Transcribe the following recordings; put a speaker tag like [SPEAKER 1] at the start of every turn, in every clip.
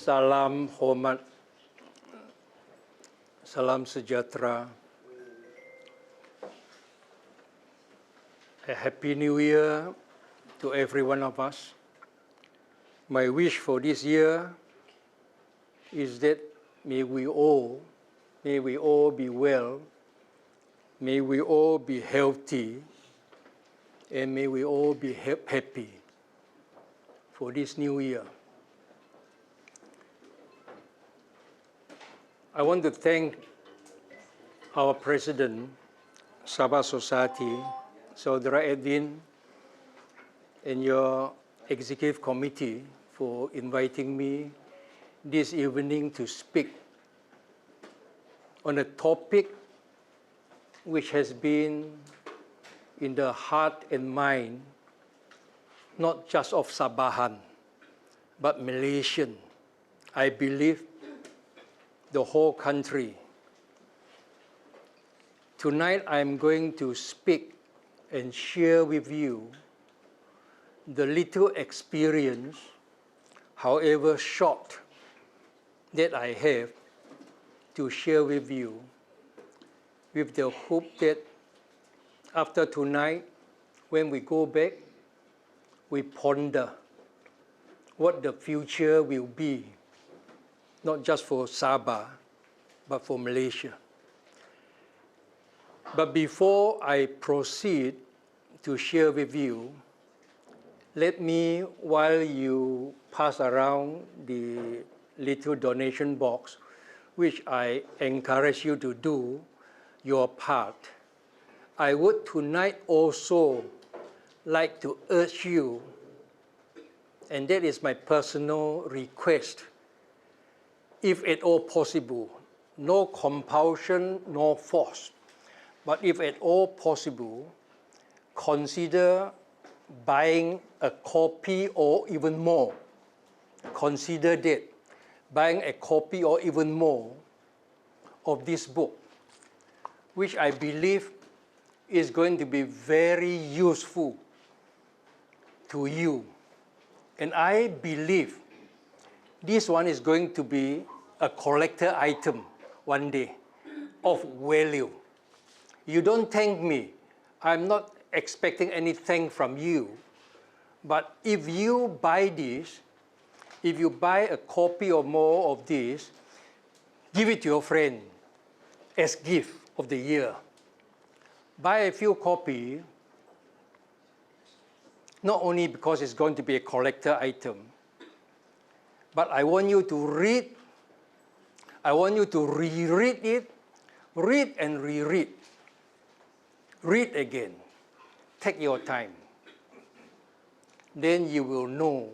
[SPEAKER 1] Salam hormat, salam sejahtera. A happy new year to every one of us. My wish for this year is that may we all be well, may we all be healthy, and may we all be happy for this new year. I want to thank our President, Sabah Society, Saudara Edwin, and your Executive Committee for inviting me this evening to speak on a topic which has been in the heart and mind, not just of Sabahan, but Malaysian. I believe the whole country. Tonight I'm going to speak and share with you the little experience, however short, that I have to share with you, with the hope that after tonight, when we go back, we ponder what the future will be, not just for Sabah, but for Malaysia. But before I proceed to share with you, let me, while you pass around the little donation box, which I encourage you to do your part, I would tonight also like to urge you, and that is my personal request, if at all possible, no compulsion nor force, but if at all possible, consider buying a copy or even more. Consider that, buying a copy or even more of this book, which I believe is going to be very useful to you. And I believe this one is going to be a collector item one day of value. You don't thank me. I'm not expecting any thank from you. But if you buy this, if you buy a copy or more of this, give it to your friend as gift of the year. Buy a few copies, not only because it's going to be a collector item, but I want you to read, I want you to reread it, read and reread. Read again. Take your time. Then you will know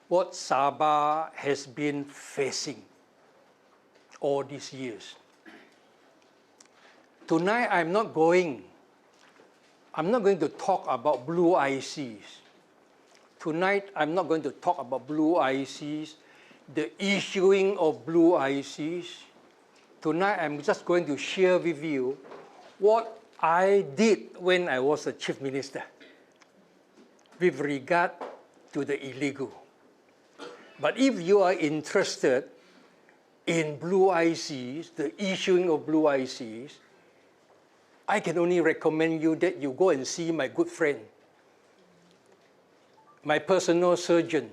[SPEAKER 1] what Sabah has been facing all these years. Tonight I'm not going to talk about blue ICs. Tonight I'm not going to talk about blue ICs, the issuing of blue ICs. Tonight I'm just going to share with you what I did when I was a Chief Minister with regard to the illegal. But if you are interested in blue ICs, the issuing of blue ICs, I can only recommend you that you go and see my good friend, my personal surgeon,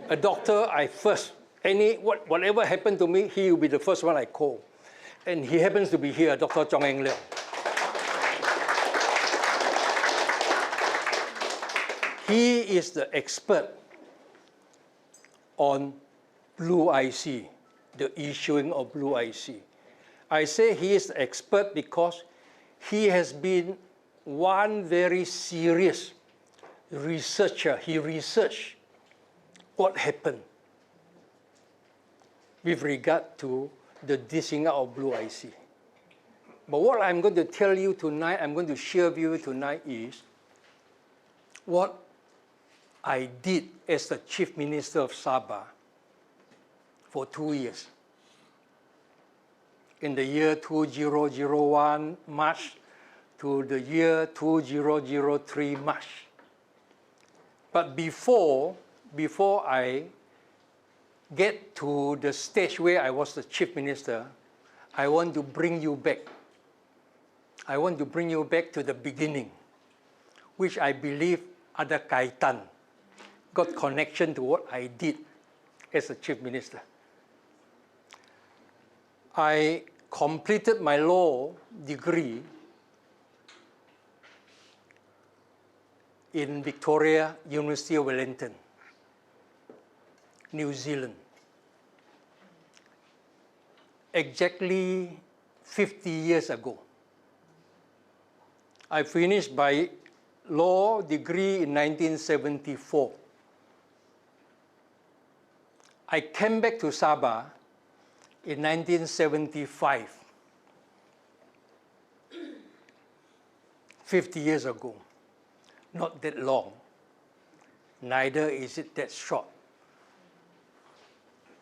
[SPEAKER 1] a doctor I first, whatever happened to me, he will be the first one I call. And he happens to be here, Dr. Chong. He is the expert on blue IC, the issuing of blue IC. I say he is the expert because he has been one very serious researcher. He researched what happened with regard to the dishing out of blue IC. But what I'm going to tell you tonight, I'm going to share with you tonight is what I did as the Chief Minister of Sabah for 2 years. In the year 2001 March to the year 2003 March. But before I get to the stage where I was the chief minister, I want to bring you back. I want to bring you back to the beginning, which I believe ada kaitan, got connection to what I did as a chief minister. I completed my law degree in Victoria, University of Wellington, New Zealand. Exactly 50 years ago. I finished my law degree in 1974. I came back to Sabah in 1975, 50 years ago. Not that long, neither is it that short.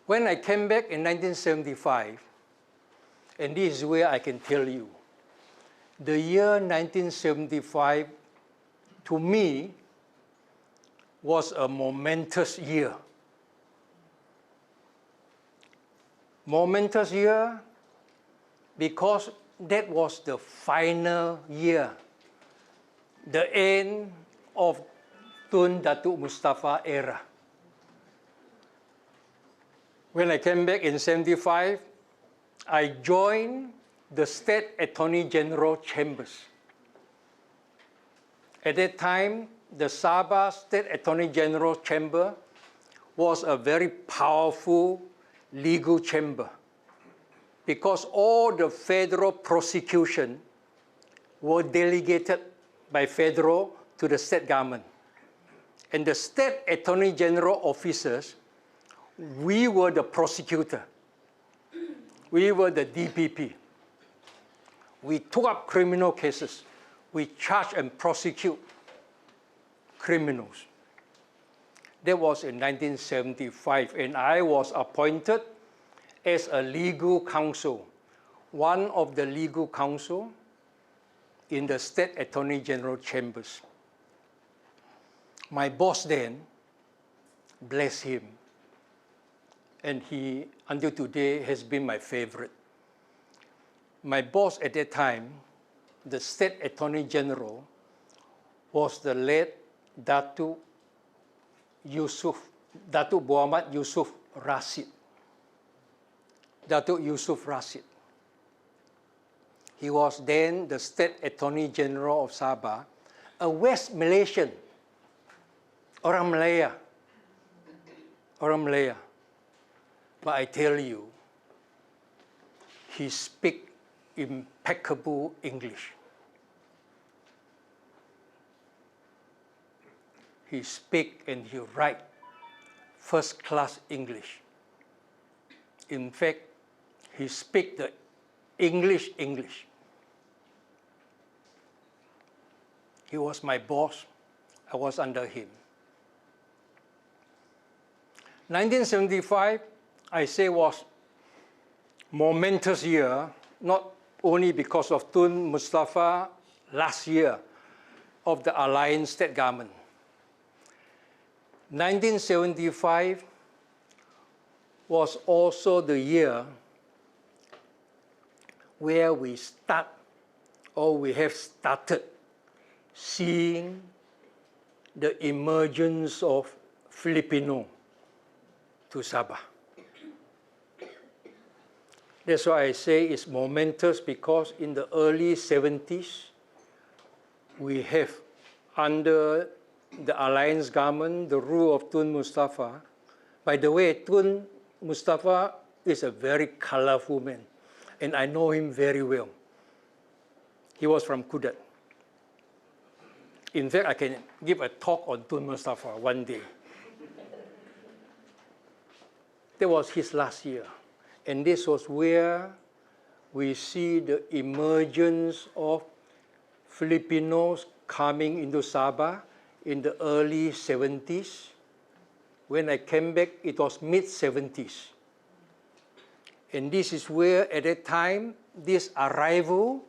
[SPEAKER 1] When I came back in 1975, and this is where I can tell you, the year 1975 to me was a momentous year. Momentous year because that was the final year, the end of Tun Datuk Mustafa era. When I came back in 75, I joined the State Attorney General Chambers. At that time, the Sabah State Attorney General Chamber was a very powerful legal chamber because all the federal prosecution were delegated by federal to the state government. And the State Attorney General officers, we were the prosecutor. We were the DPP. We took up criminal cases. We charge and prosecute criminals. That was in 1975, and I was appointed as a legal counsel, one of the legal counsel in the State Attorney General Chambers. My boss then, bless him, and he, until today, has been my favorite. My boss at that time, the State Attorney General, was the late Datuk Muhammad Yusuf Rashid. Datuk Yusuf Rashid. He was then the State Attorney General of Sabah, a West Malaysian, orang Malaya. But I tell you, he speaks impeccable English. He speaks and he writes first-class English. In fact, he speaks the English. He was my boss. I was under him. 1975, I say, was momentous year, not only because of Tun Mustafa last year of the Alliance State Government. 1975 was also the year where we have started seeing the emergence of Filipino to Sabah. That's why I say it's momentous, because in the early 70s, we have, under the Alliance government, the rule of Tun Mustafa. By the way, Tun Mustafa is a very colorful man, and I know him very well. He was from Kiat. In fact, I can give a talk on Tun Mustafa one day. That was his last year. And this was where we see the emergence of Filipinos coming into Sabah in the early 70s. When I came back, it was mid-70s. And this is where, at that time, this arrival,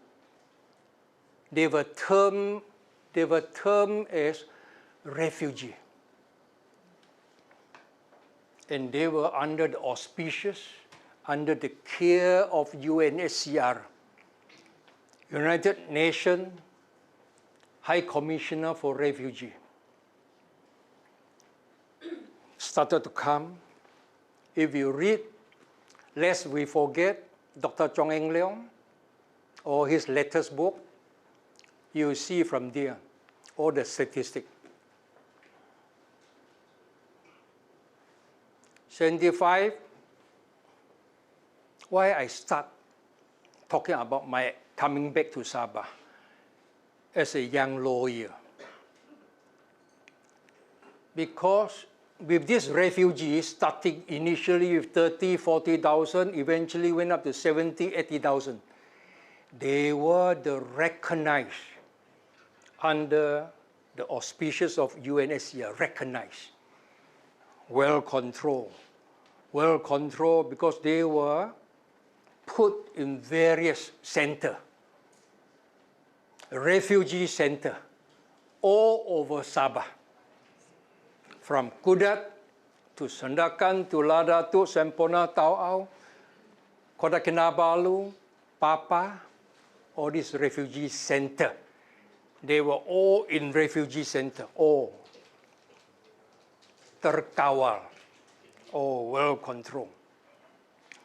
[SPEAKER 1] they were termed as refugee. and they were under the auspicious, under the care of UNHCR, United Nations High Commissioner for Refugees. Started to come. If you read, lest we forget, Dr. Chong Eng Leong, or his latest book, you see from there all the statistics. 75, why I start talking about my coming back to Sabah as a young lawyer? Because with these refugees, starting initially with 30, 40,000, eventually went up to 70, 80,000. They were the recognized under the auspices of UNHCR, recognized, well controlled because they were put in various centers, refugee center, all over Sabah. From Kiat to Sandakan to Lada to Sempona, Tauau, Kota Kinabalu, Papa, all these refugee center. They were all in refugee center, all terkawal, all well controlled.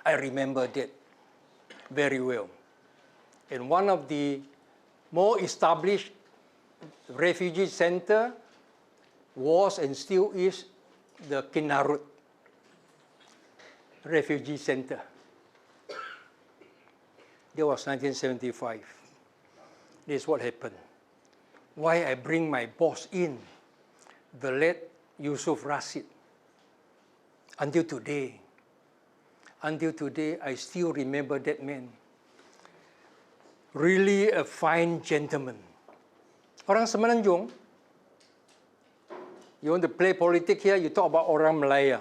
[SPEAKER 1] I remember that very well. And one of the more established refugee center was and still is the Kinarut Refugee Center. That was 1975. This is what happened. Why I bring my boss in, the late Yusuf Rashid. Until today, I still remember that man. Really a fine gentleman. Orang Semenanjung, you want to play politics here, you talk about orang Malaya.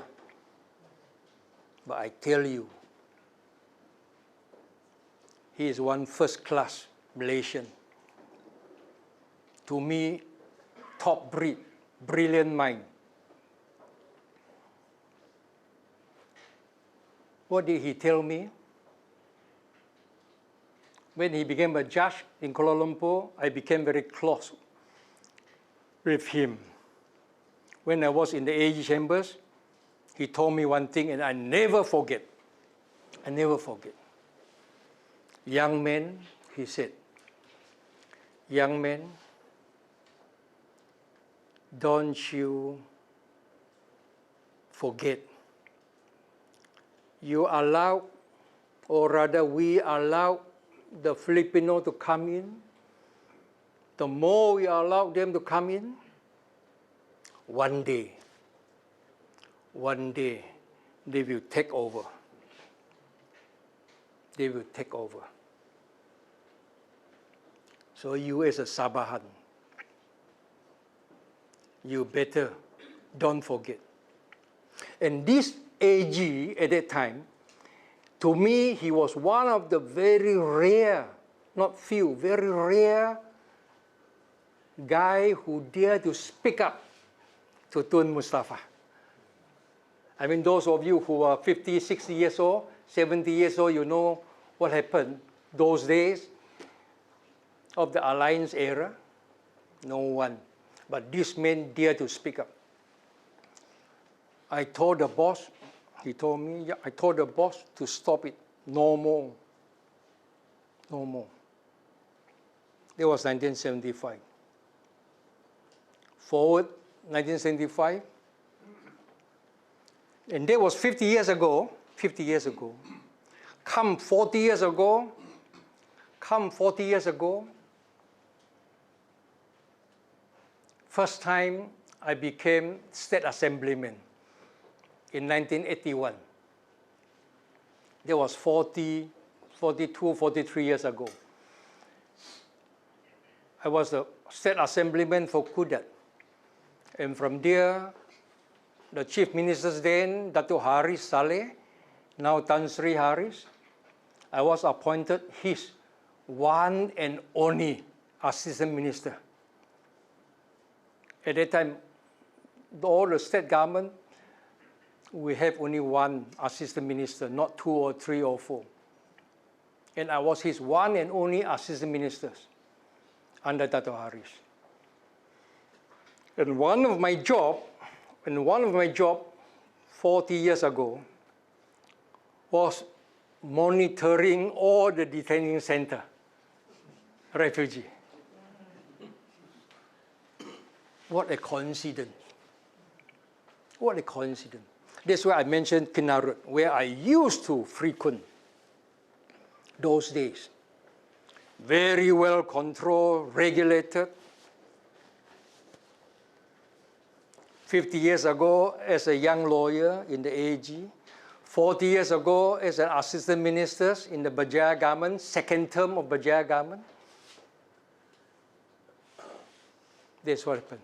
[SPEAKER 1] But I tell you, he is one first-class Malaysian. To me, top breed, brilliant mind. What did he tell me? When he became a judge in Kuala Lumpur, I became very close with him. When I was in the AG chambers, he told me one thing and I never forget. I never forget. Young man, he said, young man, don't you forget. You allow, or rather we allow the Filipino to come in. The more we allow them to come in, one day, they will take over. They will take over. So you as a Sabahan, you better don't forget. And this AG at that time, to me, he was one of the very rare, not few, very rare guy who dared to speak up to Tun Mustafa. I mean, those of you who are 50, 60 years old, 70 years old, you know what happened those days of the alliance era. No one. But this man dared to speak up. I told the boss, he told me, I told the boss to stop it. No more. No more. That was 1975. Forward 1975. And that was 50 years ago. 50 years ago. Come 40 years ago. Come 40 years ago. First time I became State Assemblyman in 1981. That was 42, 43 years ago. I was the State Assemblyman for Kiat. And from there, the Chief Ministers then, Dato' Haris Saleh, now Tan Sri Haris, I was appointed his one and only Assistant Minister. At that time, all the state government we have only one assistant minister, not 2 or 3 or 4. And I was his one and only assistant minister under Dato' Haris. And one of my job 40 years ago was monitoring all the detention center refugee. What a coincidence. What a coincidence. That's why I mentioned Kinarut, where I used to frequent those days. Very well controlled, regulated. 50 years ago as a young lawyer in the AG, 40 years ago as an assistant minister in the Berjaya government, second term of Berjaya government. That's what happened.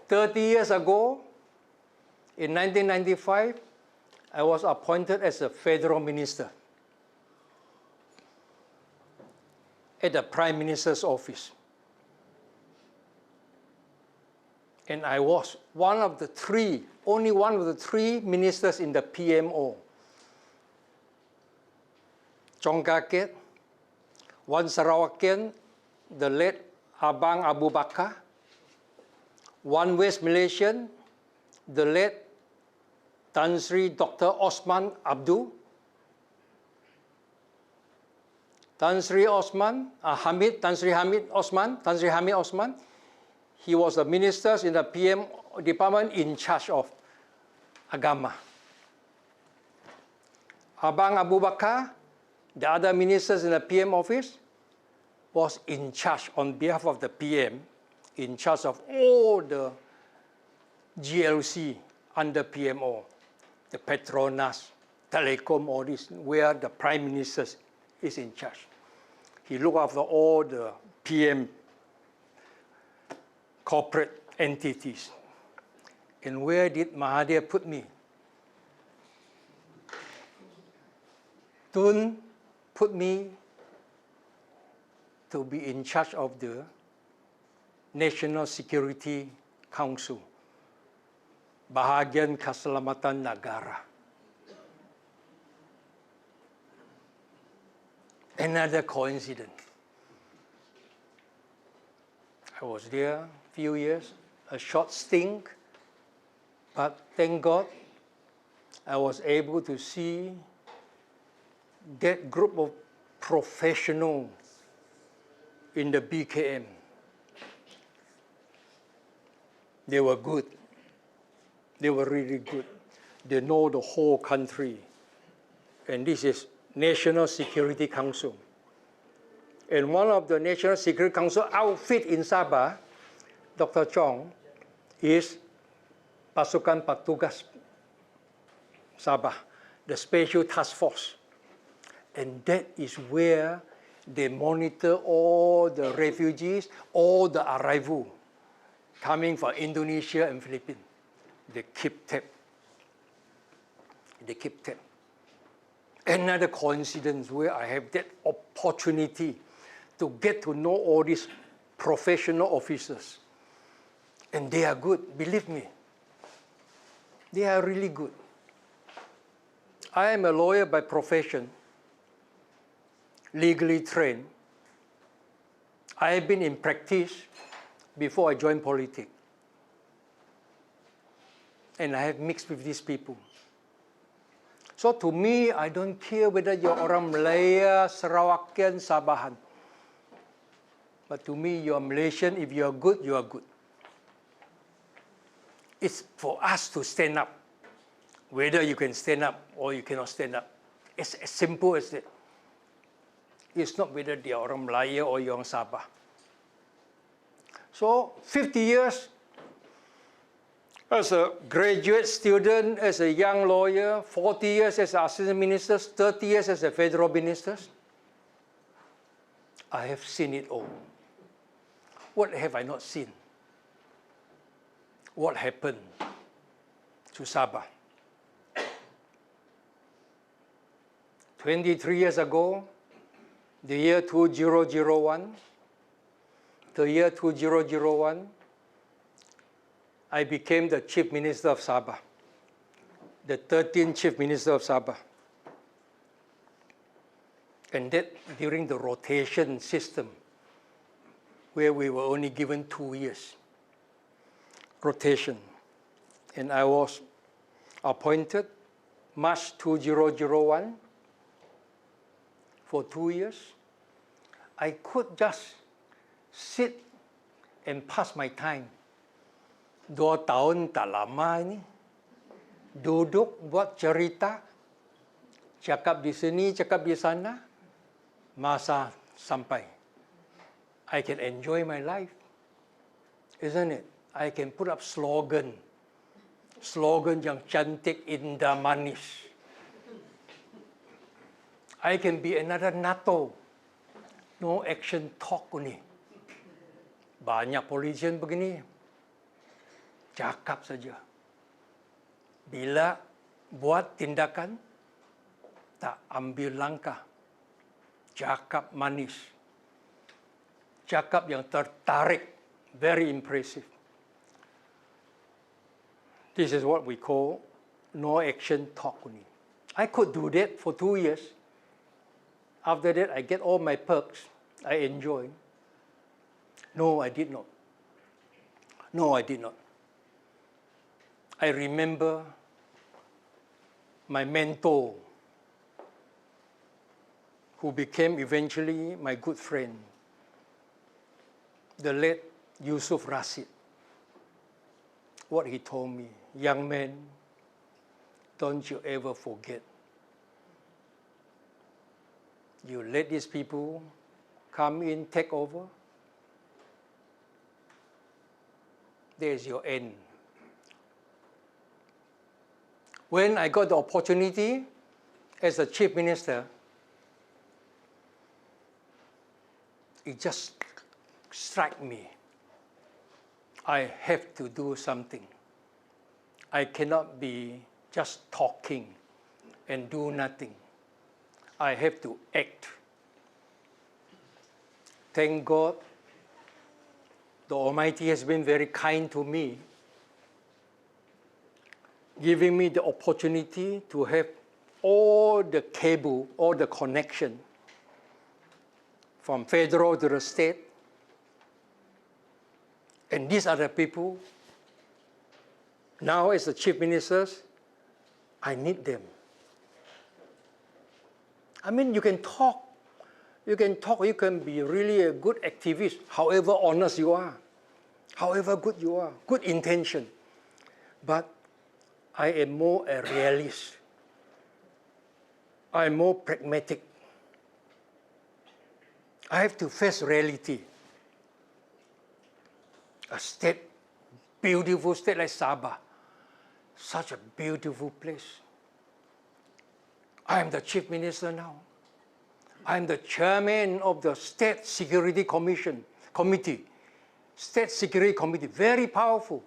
[SPEAKER 1] 30 years ago, in 1995, I was appointed as a federal minister at the Prime Minister's office. And I was one of the 3, only one of the 3 ministers in the PMO. Chong Kiat, one Sarawakian, the late Abang Abu Bakar, one West Malaysian, the late Tan Sri Dr. Osman Abdul, Tan Sri Hamid Osman, he was the minister in the PM department in charge of Agama. Abang Abu Bakar, the other ministers in the PM office, was in charge on behalf of the PM, in charge of all the GLC under PMO, the Petronas, Telecom, all this, where the Prime Minister is in charge. He looked after all the PM corporate entities. And where did Mahathir put me? Tun put me to be in charge of the National Security Council, Bahagian Keselamatan Negara. Another coincidence. I was there a few years, a short stint, but thank God I was able to see that group of professionals in the BKM. They were good. They were really good. They know the whole country. And this is National Security Council. And one of the National Security Council outfit in Sabah, Dr. Chong, is Pasukan Petugas Sabah, the Special Task Force. And that is where they monitor all the refugees, all the arrival coming from Indonesia and Philippines. They keep tab. They keep tab. Another coincidence where I have that opportunity to get to know all these professional officers. And they are good, believe me. They are really good. I am a lawyer by profession, legally trained. I have been in practice before I joined politics. And I have mixed with these people. So to me, I don't care whether you're orang Malaya, Sarawakian, Sabahan. But to me, you're Malaysian. If you're good, you are good. It's for us to stand up, whether you can stand up or you cannot stand up. It's as simple as that. It's not whether they are orang Malaya or you're orang Sabah. So 50 years as a graduate student, as a young lawyer, 40 years as assistant minister, 30 years as a federal minister, I have seen it all. What have I not seen? What happened to Sabah? 23 years ago, the year 2001, I became the Chief Minister of Sabah. the 13th Chief Minister of Sabah. And that during the rotation system, where we were only given 2 years rotation. And I was appointed March 2001 for 2 years. I could just sit and pass my time. 2 tahun tak lama ini. Duduk buat cerita, cakap di sini, cakap di sana, masa sampai. I can enjoy my life, isn't it? I can put up slogan yang cantik, indah, manis. I can be another NATO, no action talk only. Banyak politician begini, cakap saja. Bila buat tindakan, tak ambil langkah. Cakap manis. Cakap yang tertarik. Very impressive. This is what we call no action talk only. I could do that for 2 years. After that, I get all my perks. I enjoy. No, I did not. No, I did not. I remember my mentor, who became eventually my good friend, the late Yusuf Rashid. What he told me, young man, don't you ever forget. You let these people come in, take over, there's your end. When I got the opportunity as a chief minister, it just struck me. I have to do something. I cannot be just talking and do nothing. I have to act. Thank God, the Almighty has been very kind to me, giving me the opportunity to have all the cable, all the connection from federal to the state. And these are the people, now as the chief ministers, I need them. I mean, you can talk, you can be really a good activist, however honest you are, however good you are, good intention. But I am more a realist. I'm more pragmatic. I have to face reality. A state, beautiful state like Sabah, such a beautiful place. I am the chief minister now. I am the chairman of the State Security Committee. State Security Committee, very powerful.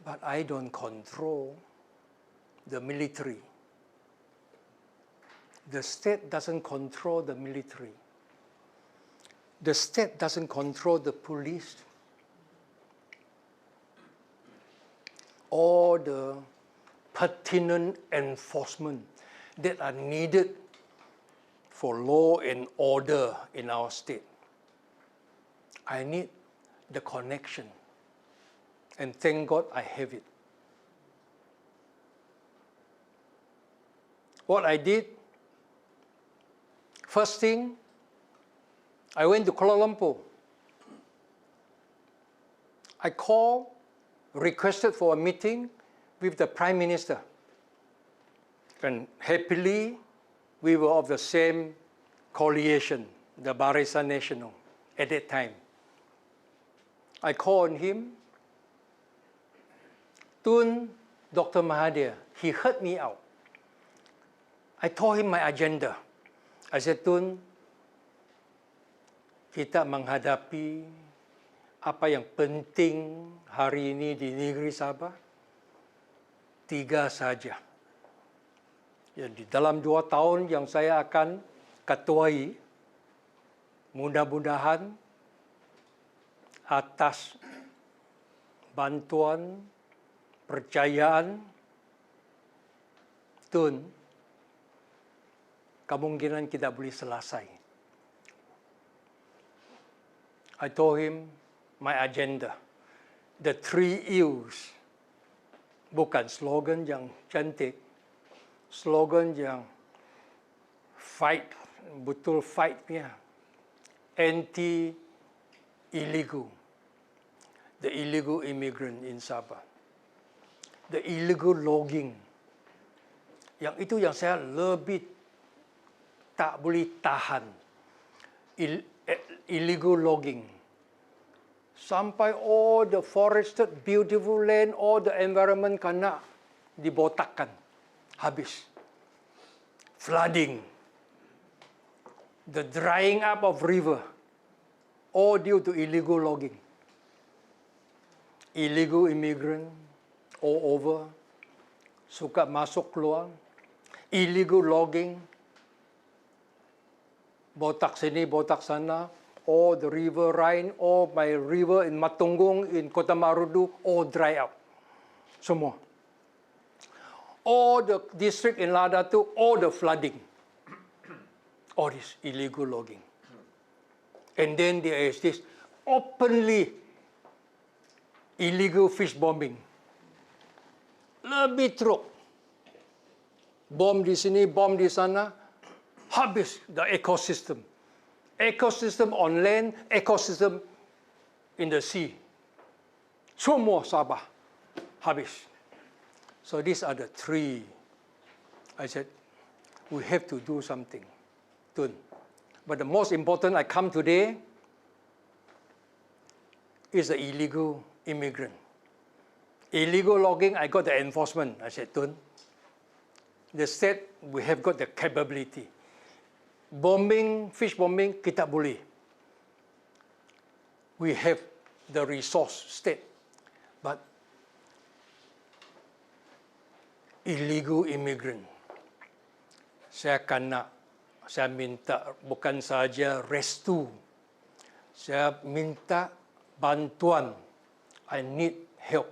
[SPEAKER 1] But I don't control the military. The state doesn't control the military. The state doesn't control the police. All the pertinent enforcement that are needed for law and order in our state. I need the connection. And thank God I have it. What I did, first thing, I went to Kuala Lumpur. I called, requested for a meeting with the Prime Minister. And happily, we were of the same coalition, the Barisan Nasional, at that time. I called on him. Tun, Dr. Mahathir, he heard me out. I told him my agenda. I said, Tun, kita menghadapi apa yang penting hari ini di negeri Sabah, 3 saja. Jadi dalam 2 tahun yang saya akan ketuai, mudah-mudahan atas bantuan kepercayaan, Tun, kemungkinan kita boleh selesai. I told him my agenda, the 3 U's, bukan slogan yang cantik, slogan yang fight, betul fight-nya, anti-illegal, the illegal immigrant in Sabah, the illegal logging, yang itu yang saya lebih tak boleh tahan, illegal logging. Sampai all the forested beautiful land, all the environment kena dibotakkan, habis. Flooding, the drying up of river, all due to illegal logging. Illegal immigrant all over, suka masuk keluar, illegal logging, botak sini, botak sana, all the river Rhine, all my river in Matunggung, in Kota Marudu, all dry up. Semua. All the district in Ladatu, all the flooding. All this illegal logging. And then there is this openly illegal fish bombing. Lebih teruk. Bom di sini, bom di sana, habis the ecosystem. Ecosystem on land, ecosystem in the sea. Semua Sabah, habis. So these are the 3. I said, we have to do something, Tun. But the most important I come today is the illegal immigrant. Illegal logging, I got the enforcement. I said, Tun, the state, we have got the capability. Bombing, fish bombing, kita boleh. We have the resource, state. But illegal immigrant, saya minta bukan saja restu, saya minta bantuan. I need help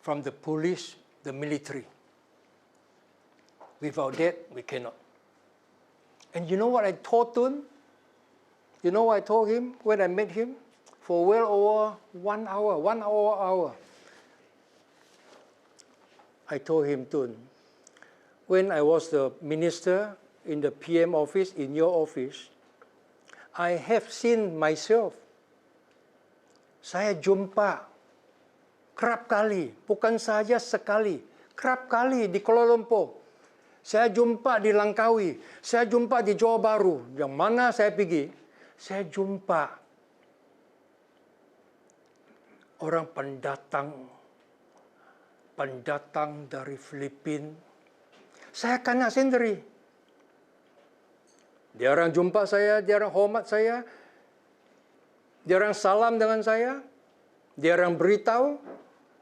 [SPEAKER 1] from the police, the military. Without that, we cannot. And you know what I told Tun? You know what I told him when I met him? For well over 1 hour. I told him, Tun, when I was the minister in the PM office, in your office, I have seen myself. Saya jumpa kerap kali, bukan saja sekali, kerap kali di Kuala Lumpur. Saya jumpa di Langkawi, saya jumpa di Johor Bahru. Yang mana saya pergi, saya jumpa orang pendatang dari Filipina. Saya kenal sendiri. Dia orang jumpa saya, dia orang hormat saya, dia orang salam dengan saya, dia orang beritahu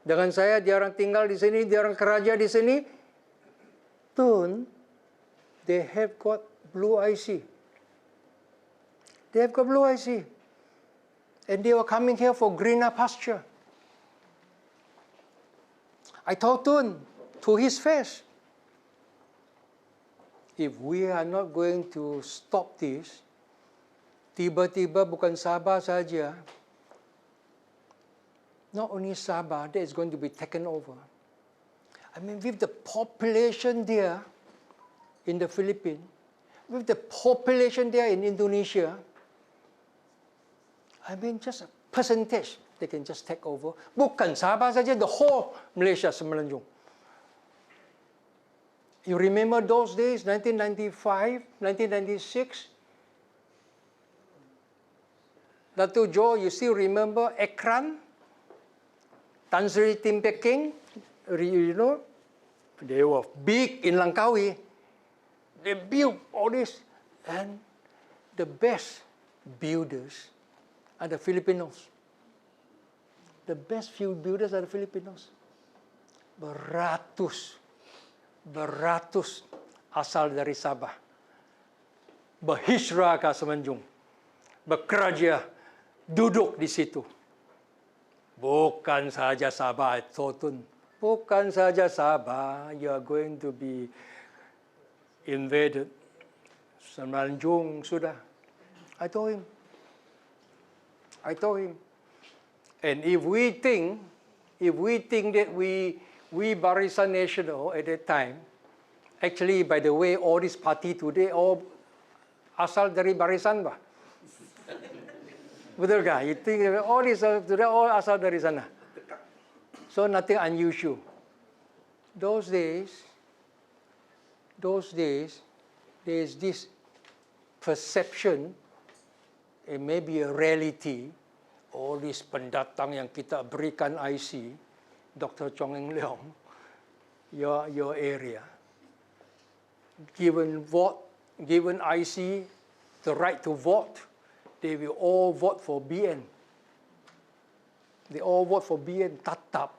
[SPEAKER 1] dengan saya, dia orang tinggal di sini, dia orang kerja di sini. Tun, they have got blue IC. They have got blue IC. And they were coming here for greener pasture. I told Tun to his face, if we are not going to stop this, tiba-tiba bukan Sabah saja, not only Sabah, that is going to be taken over. I mean, with the population there in the Philippines, with the population there in Indonesia, I mean, just a percentage, they can just take over. Bukan Sabah saja, the whole Malaysia Semenanjung. You remember those days, 1995, 1996? Dato' Joe, you still remember Ekran? Tan Sri Tim Peking? You know, they were big in Langkawi. They built all this, and the best builders are the Filipinos. The best few builders are the Filipinos. Beratus asal dari Sabah. Berhijrah ke Semenanjung. Bekerja, duduk di situ. Bukan saja Sabah, Tun. bukan saja Sabah, you are going to be invaded. Semenanjung sudah. I told him. And if we think that we Barisan Nasional at that time, actually, by the way, all this party today all asal dari Barisan bah. Betul kah? You think all this today all asal dari sana. So nothing unusual. Those days, there is this perception, it may be a reality, all this pendatang yang kita berikan IC, Dr. Chong Eng Leong, your area, given IC, the right to vote, they will all vote for BN. They all vote for BN, tatap,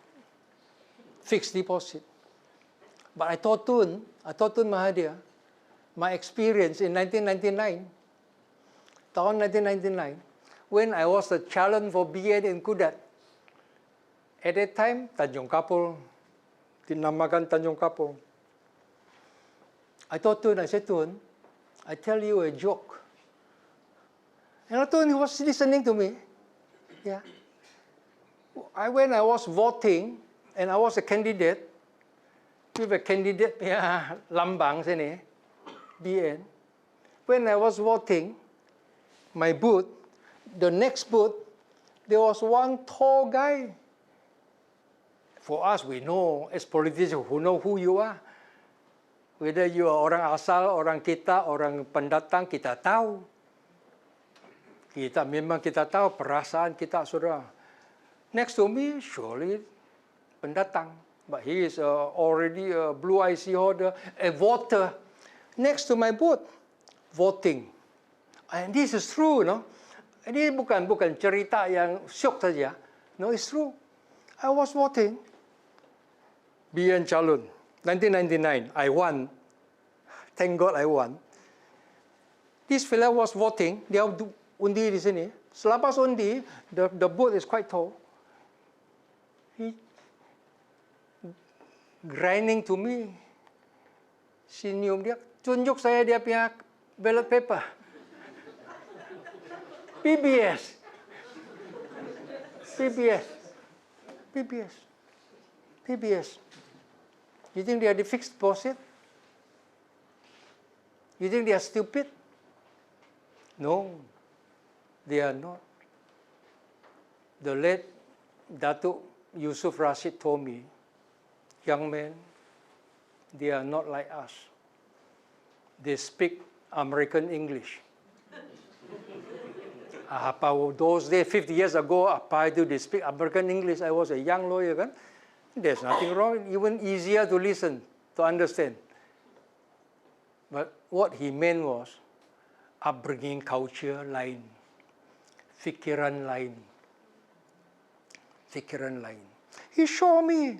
[SPEAKER 1] fixed deposit. But I thought Mahathir, my experience in 1999, tahun 1999, when I was the challenge for BN in Kiat. At that time, Tanjung Kapul, dinamakan Tanjung Kapul. I said to him, I tell you a joke. And I thought he was listening to me. Yeah. When I was voting, and I was a candidate, with a candidate, yeah, lambang sini, BN. When I was voting, my booth, the next booth, there was one tall guy. For us, we know, as politicians, who know who you are. Whether you are orang asal, orang kita, orang pendatang, kita tahu. Memang kita tahu perasaan kita, saudara. Next to me, surely pendatang. But he is already a blue IC holder, a voter. Next to my booth, voting. And this is true, no? Ini bukan cerita yang syok saja. No, it's true. I was voting. BN calon. 1999, I won. Thank God I won. This fellow was voting. Dia undi di sini. Selepas undi, the booth is quite tall. He grinding to me. Senyum dia. Tunjuk saya dia punya ballot paper. PBS. You think they are the fixed deposit? You think they are stupid? No, they are not. The late Datuk Yusuf Rashid told me, young man, they are not like us. They speak American English. Those days, 50 years ago, apa itu they speak American English? I was a young lawyer, kan? There's nothing wrong, even easier to listen, to understand. But what he meant was upbringing culture lain, fikiran lain. He showed me,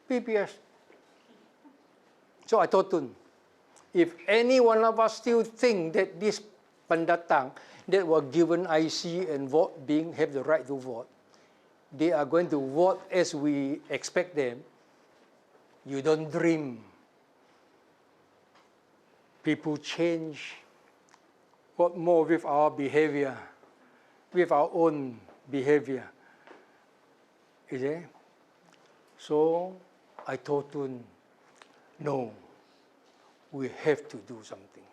[SPEAKER 1] PPS. So I told him, if any one of us still think that this pendatang that were given IC and have the right to vote, they are going to vote as we expect them, you don't dream. People change. What more with our behavior, with our own behavior? Is it? So I told him, no, we have to do something.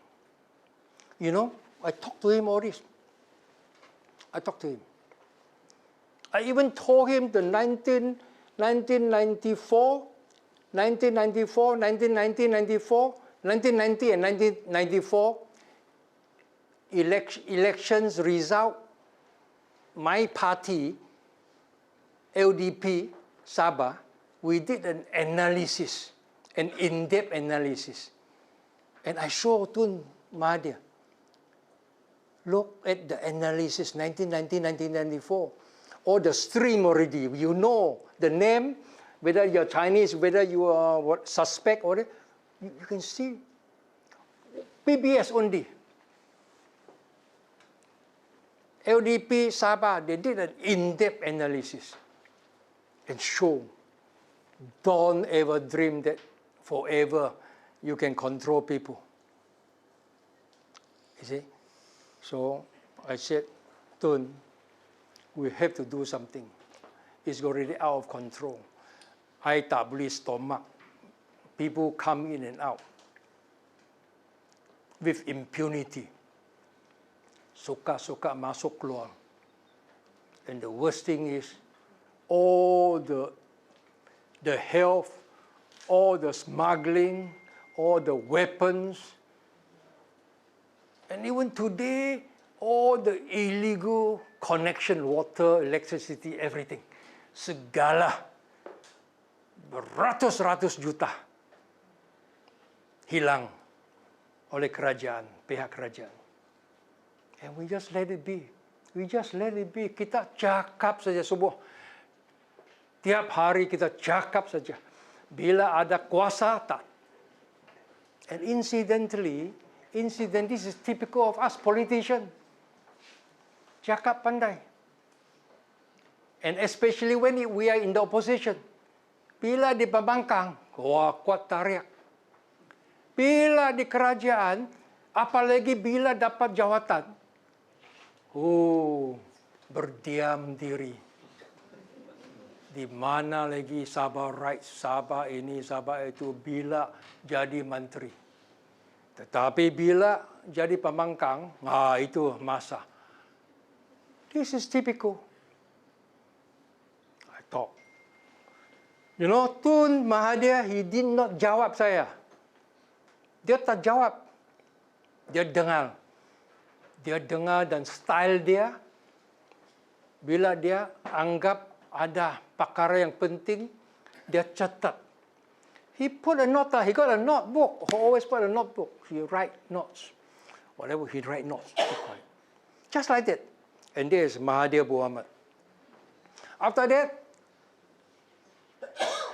[SPEAKER 1] You know, I talked to him all this. I even told him the 1990 and 1994 elections result. My party, LDP, Sabah, we did an analysis, an in-depth analysis. And I showed to Mahathir, look at the analysis, 1990, 1994. All the stream already, you know the name, whether you're Chinese, whether you are suspect, or you can see. PBS only. LDP, Sabah, they did an in-depth analysis and show Don't ever dream that forever you can control people. You see? So I said, Tun, we have to do something. It's already out of control. I tak boleh stomach. People come in and out with impunity. Suka-suka masuk keluar. And the worst thing is, all the health, all the smuggling, all the weapons, and even today, all the illegal connection, water, electricity, everything. Segala beratus-ratus juta hilang oleh kerajaan, pihak kerajaan. And we just let it be. We just let it be. Kita cakap saja subuh. Tiap hari kita cakap saja. Bila ada kuasa, tak. And incidentally, this is typical of us politicians. Cakap pandai. And especially when we are in the opposition. Bila di pembangkang, wah kuat tariak. Bila di kerajaan, apalagi bila dapat jawatan, berdiam diri. Di mana lagi Sabah rights, Sabah ini, Sabah itu, bila jadi menteri. Tetapi bila jadi pembangkang, itu masa. This is typical. I thought. You know, Tun Mahathir, he did not jawab saya. Dia tak jawab. Dia dengar. Dia dengar dan style dia, bila dia anggap ada perkara yang penting, dia catat. He put a note, he got a notebook, he always put a notebook. He write notes. Whatever he write notes. Just like that. And there's Mahathir Mohamad. After that,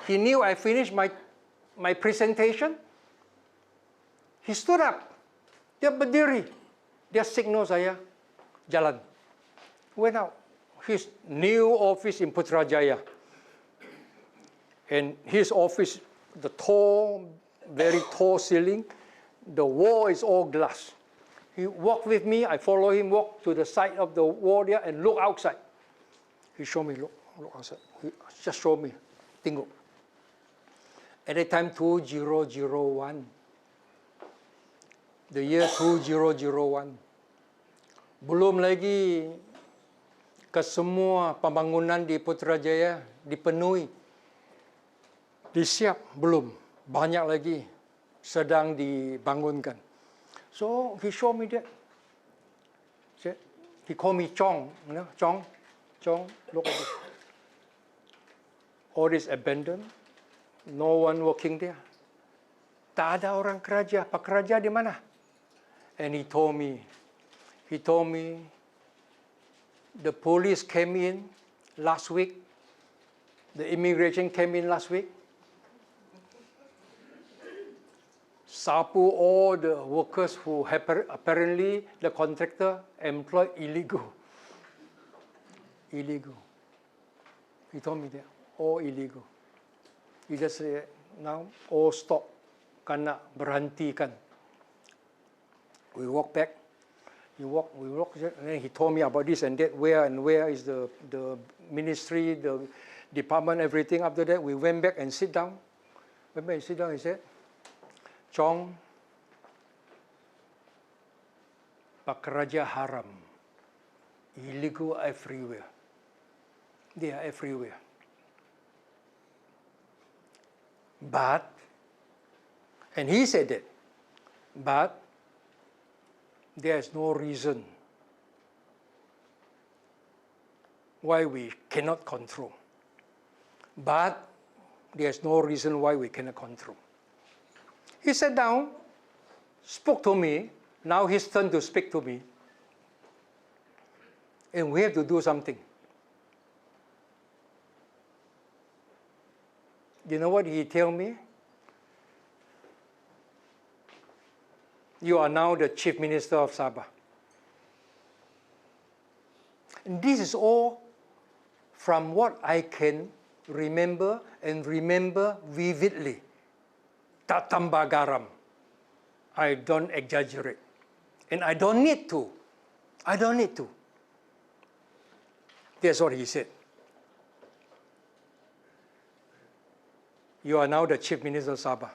[SPEAKER 1] he knew I finished my presentation. He stood up. Dia berdiri. Dia signal saya, jalan. Went out. His new office in Putrajaya. And his office, the tall, very tall ceiling, the wall is all glass. He walked with me, I follow him, walk to the side of the wall there and look outside. He showed me, look outside. He just showed me, tengok. At that time, 2001. The year 2001. Belum lagi kesemua pembangunan di Putrajaya dipenuhi. Disiap belum. Banyak lagi sedang dibangunkan. So he showed me that. He called me Chong. You know, Chong, look at this. All is abandoned. No one working there. Tak ada orang kerja. Pekerja di mana? And he told me, the police came in last week, the immigration came in last week, sapu all the workers who apparently the contractor employed illegal. He told me that, all illegal. He just said, now all stop, kena berhentikan. We walk back. We walk, and then he told me about this and that, where is the ministry, the department, everything. After that, we went back and sit down. He said, Chong, pekerja haram, illegal everywhere. They are everywhere. But, and he said that, but there is no reason why we cannot control. But there is no reason why we cannot control. He sat down, spoke to me. Now his turn to speak to me. And we have to do something. You know what he told me? You are now the Chief Minister of Sabah. And this is all from what I can remember, and remember vividly. Tak tambah garam. I don't exaggerate. And I don't need to. I don't need to. That's what he said. You are now the Chief Minister of Sabah.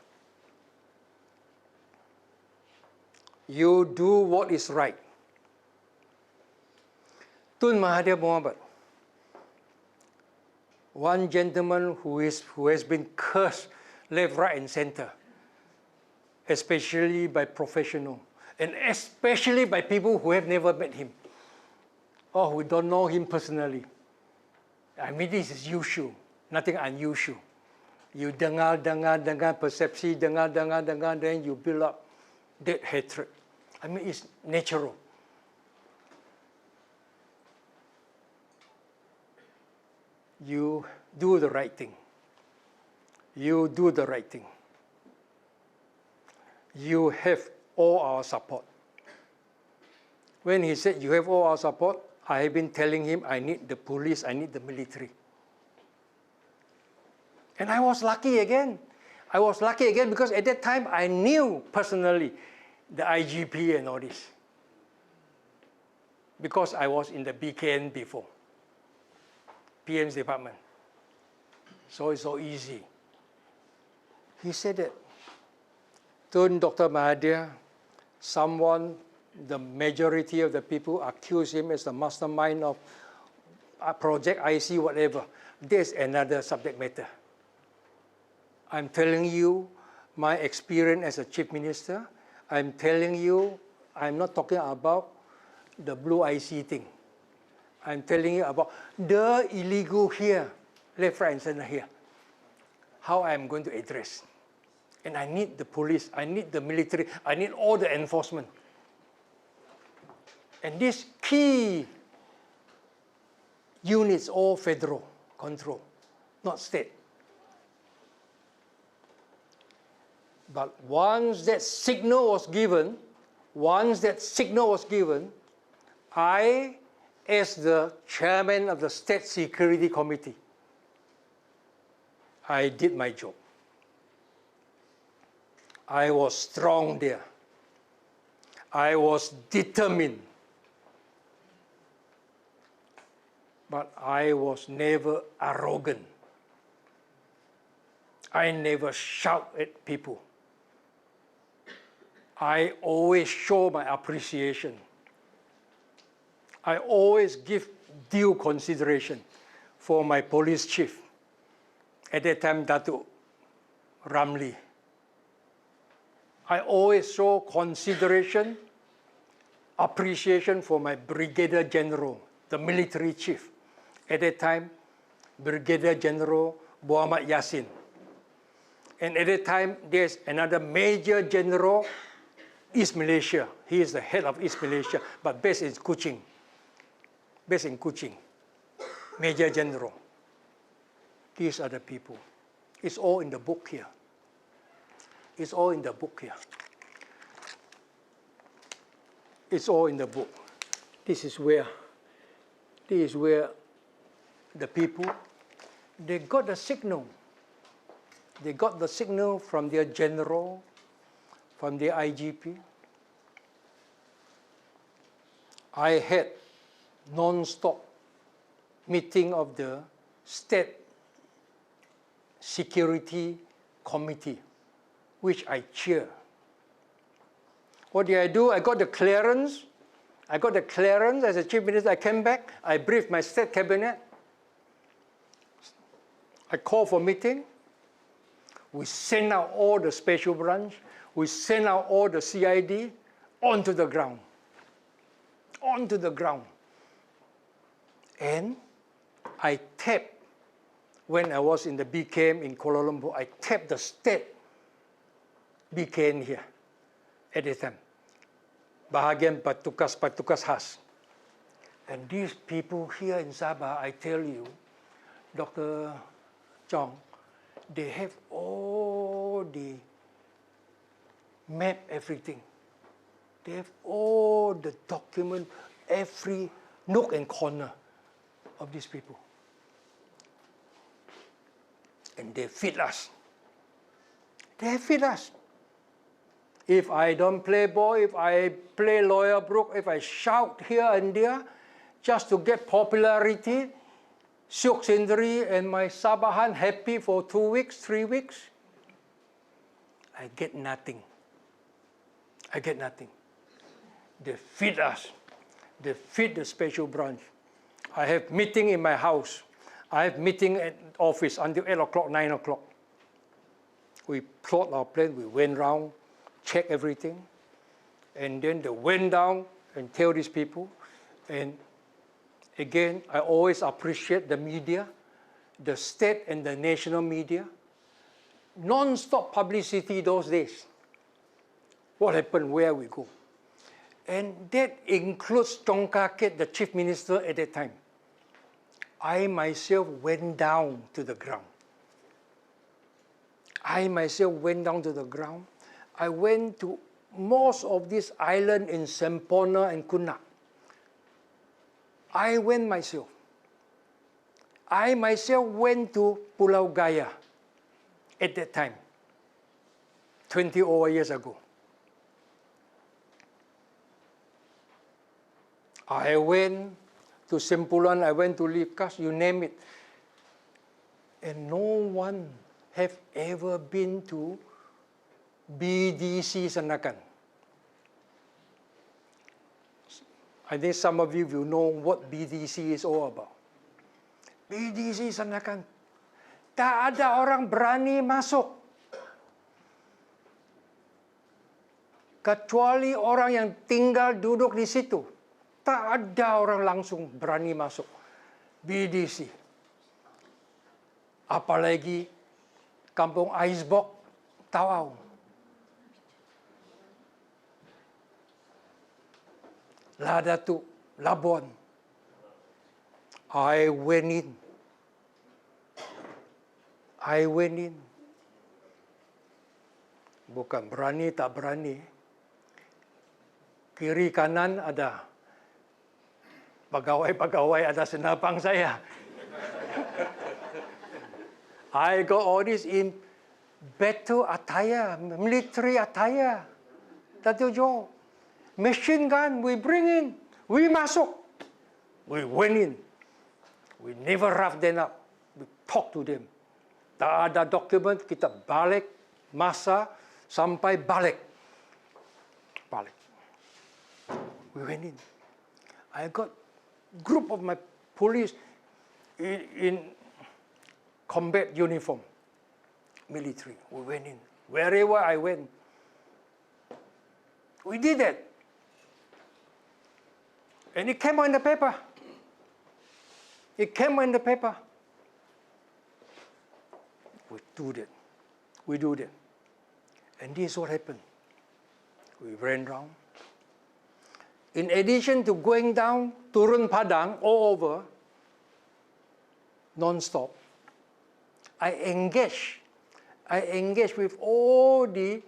[SPEAKER 1] You do what is right. Tun Mahathir Mohamad, one gentleman who has been cursed left, right, and center, especially by professionals, and especially by people who have never met him, or who don't know him personally. I mean, this is usual, nothing unusual. You dengar, persepsi, dengar, then you build up that hatred. I mean, it's natural. You do the right thing. You do the right thing. You have all our support. When he said you have all our support, I have been telling him I need the police, I need the military. And I was lucky again. I was lucky again because at that time I knew personally the IGP and all this. Because I was in the BKN before, PM's department. So it's so easy. He said that, Dr. Mahathir, the majority of the people accuse him as the mastermind of Project IC, whatever. There's another subject matter. I'm telling you my experience as a chief minister. I'm telling you, I'm not talking about the blue IC thing. I'm telling you about the illegal here, left, right, and center here. How I'm going to address. And I need the police, I need the military, I need all the enforcement. And these key units, all federal control, not state. But once that signal was given, I, as the chairman of the State Security Committee, I did my job. I was strong there. I was determined. But I was never arrogant. I never shout at people. I always show my appreciation. I always give due consideration for my police chief. At that time, Datuk Ramli. I always show consideration, appreciation for my Brigadier General, the military chief. At that time, Brigadier General Muhammad Yassin. And at that time, there's another Major General, East Malaysia. He is the head of East Malaysia, but based in Kuching. Based in Kuching. Major General. These are the people. It's all in the book here. It's all in the book here. It's all in the book. This is where the people, they got the signal. They got the signal from their general, from their IGP. I had non-stop meeting of the State Security Committee, which I chair. What did I do? I got the clearance. I got the clearance as a chief minister. I came back. I briefed my state cabinet. I called for meeting. We sent out all the special branch. We sent out all the CID onto the ground. Onto the ground. And I tapped, when I was in the BKM in Kuala Lumpur, I tapped the state BKM here at the time. Bahagian patukas khas. And these people here in Sabah, I tell you, Dr. Chong, they have all the map, everything. They have all the document, every nook and corner of these people. and they feed us. They feed us. If I don't play ball, if I play Lawyer Brook, if I shout here and there, just to get popularity, Syuk Sindri and my Sabahan happy for 2 weeks, 3 weeks, I get nothing. I get nothing. They feed us. They feed the special branch. I have meeting in my house. I have meeting at office until 8 o'clock, 9 o'clock. We plot our plan, we went round, check everything, and then they went down and tell these people. And again, I always appreciate the media, the state and the national media. Non-stop publicity those days. What happened, where we go. And that includes Chong Kiat, the Chief Minister at that time. I myself went down to the ground. I myself went down to the ground. I went to most of these islands in Sempona and Kunak. I went myself. I myself went to Pulau Gaya at that time, 20 over years ago. I went to Sempulan, I went to Likas, you name it. And no one have ever been to BDC Sanakan. I think some of you will know what BDC is all about. BDC Sanakan. Tak ada orang berani masuk. Kecuali orang yang tinggal duduk di situ. Tak ada orang langsung berani masuk BDC. Apalagi kampung Aisbok, Tawau. Ladatu, Labuan. I went in. I went in. Bukan berani tak berani. Kiri kanan ada pegawai-pegawai atas senapang saya. I got all this in battle attire, military attire. Dato' Joe, machine gun, we bring in, we masuk. We went in. We never rough them up. We talk to them. Tak ada dokumen, kita balik, masa, sampai balik. Balik. We went in. I got group of my police in combat uniform, military. We went in. Wherever I went, we did that. And it came on the paper. It came on the paper. We do that. We do that. And this is what happened. We ran round. In addition to going down Turun Padang all over, non-stop, I engaged with all the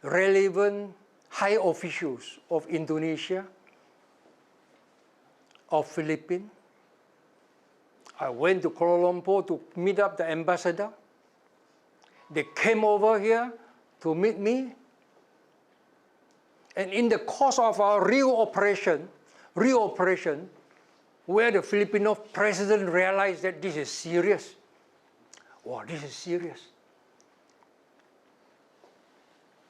[SPEAKER 1] relevant high officials of Indonesia, of Philippines. I went to Kuala Lumpur to meet up the ambassador. They came over here to meet me. And in the course of our real operation, where the Filipino president realized that this is serious. Wow, this is serious.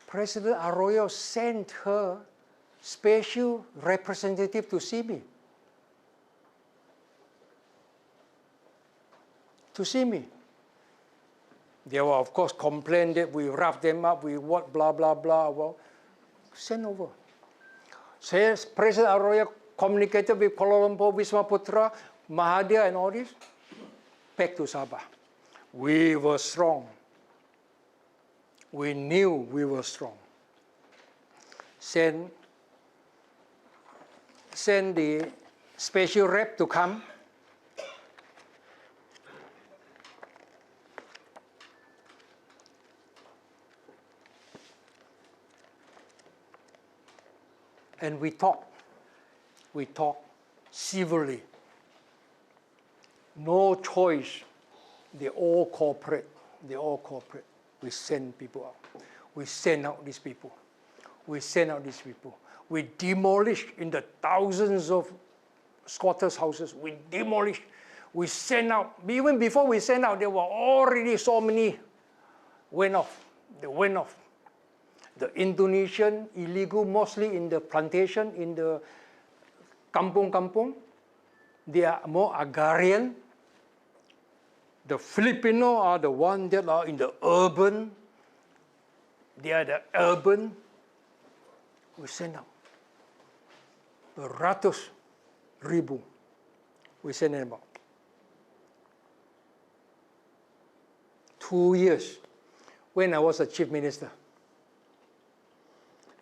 [SPEAKER 1] President Arroyo sent her special representative to see me. To see me. They were, of course, complained that we roughed them up, we what, blah, blah, blah. Well, send over. Says President Arroyo communicated with Kuala Lumpur, Wisma Putra, Mahathir and all this. Back to Sabah. We were strong. We knew we were strong. Send the special rep to come. And we talk civilly. No choice, they all cooperate. They all cooperate. We send people out. We send out these people. We send out these people. We demolish in the thousands of squatters' houses. We demolish. We send out. Even before we send out, there were already so many went off. They went off. The Indonesian illegal, mostly in the plantation, in the kampung-kampung, they are more agrarian. The Filipino are the ones that are in the urban. They are the urban. We send out. Beratus ribu. We send them out. 2 years when I was a chief minister.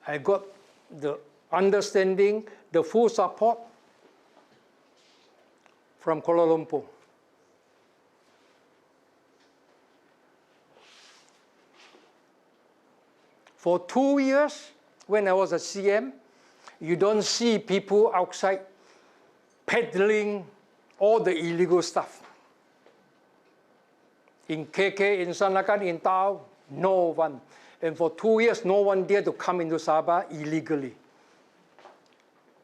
[SPEAKER 1] I got the understanding, the full support from Kuala Lumpur. For 2 years, when I was a CM, you don't see people outside peddling all the illegal stuff. In KK, in Sanakan, in Tao, no one. And for 2 years, no one dared to come into Sabah illegally.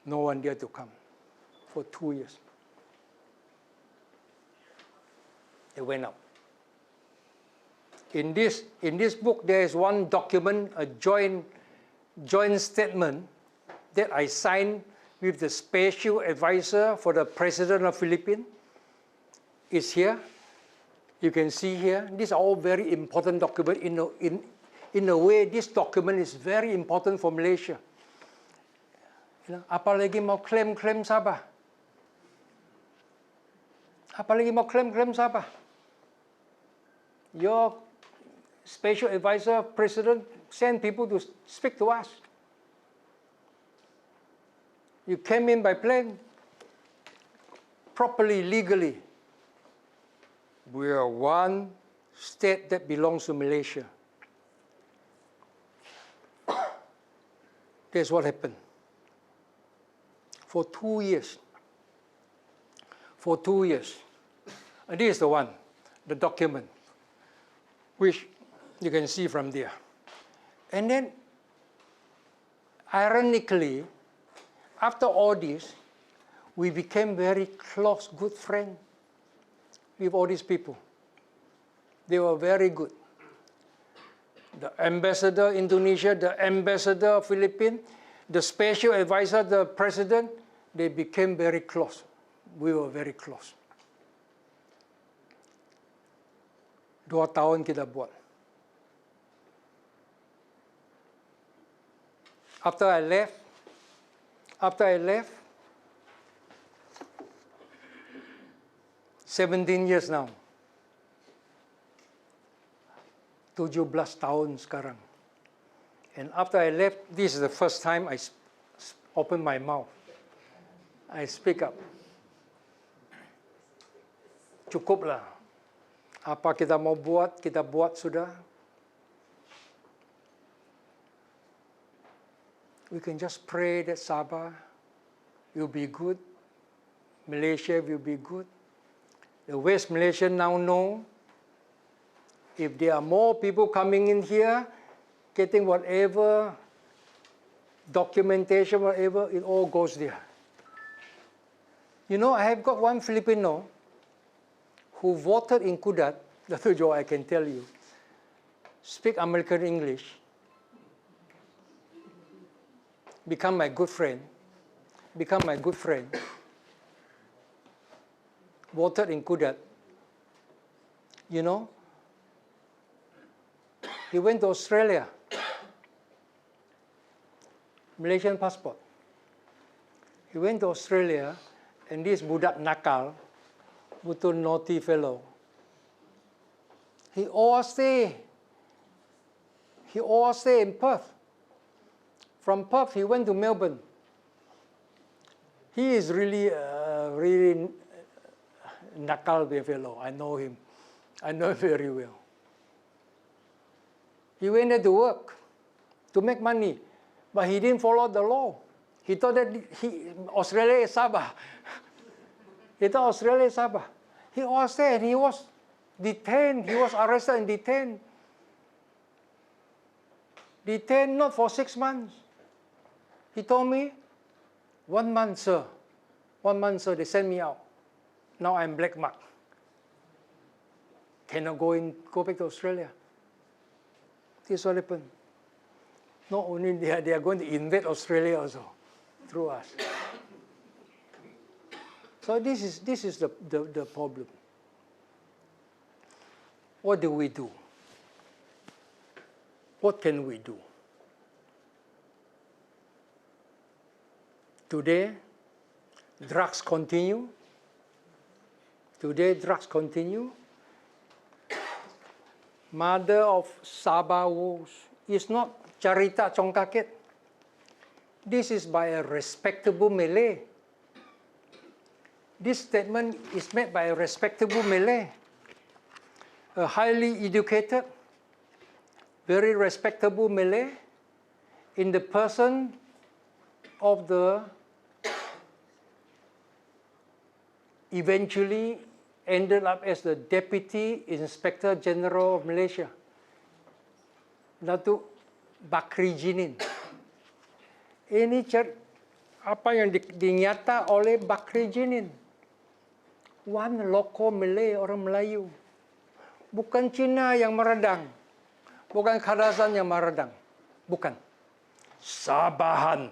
[SPEAKER 1] No one dared to come for 2 years. They went out. In this book, there is one document, a joint statement that I signed with the special advisor for the president of Philippines. It's here. You can see here. These are all very important documents. In a way, this document is very important for Malaysia. Apalagi mau klaim Sabah. Apalagi mau klaim Sabah. Your special advisor, president, send people to speak to us. You came in by plane, properly, legally. We are one state that belongs to Malaysia. That's what happened. For 2 years. For 2 years. And this is the one, the document, which you can see from there. And then, ironically, after all this, we became very close, good friends with all these people. They were very good. The ambassador Indonesia, the ambassador Philippines, the special advisor, the president, they became very close. We were very close. 2 tahun kita buat. After I left, 17 years now. 17 tahun sekarang. And after I left, this is the first time I opened my mouth. I speak up. Cukuplah. Apa kita mau buat, kita buat sudah. We can just pray that Sabah will be good. Malaysia will be good. The West Malaysians now know if there are more people coming in here, getting whatever documentation, whatever, it all goes there. You know, I have got one Filipino who voted in Kiat, Dr. Joe, I can tell you, speak American English, become my good friend, voted in Kiat. You know, he went to Australia, Malaysian passport. He went to Australia, and this budak nakal, betul naughty fellow, he all stay in Perth. From Perth, he went to Melbourne. He is really nakal fellow. I know him. I know him very well. He went there to work, to make money, but he didn't follow the law. He thought that Australia is Sabah. He thought Australia is Sabah. He was there, and he was Detained. He was arrested and detained. Detained not for 6 months. He told me, 1 month, sir. 1 month, sir, they sent me out. Now I'm black mark. Cannot go back to Australia. This is what happened. Not only they are going to invade Australia also through us. So this is the problem. What do we do? What can we do? Today, drugs continue. Today, drugs continue. Mother of Sabah woes is not Carita Chong Kaket. This is by a respectable Malay. This statement is made by a respectable Malay, a highly educated, very respectable Malay, in the person of the eventually ended up as the Deputy Inspector General of Malaysia, Datuk Bakri Jinin. Ini apa yang dinyata oleh Bakri Jinin. One local Malay, orang Melayu. Bukan Cina yang meredang. Bukan Kadazan yang meredang. Bukan. Sabahan.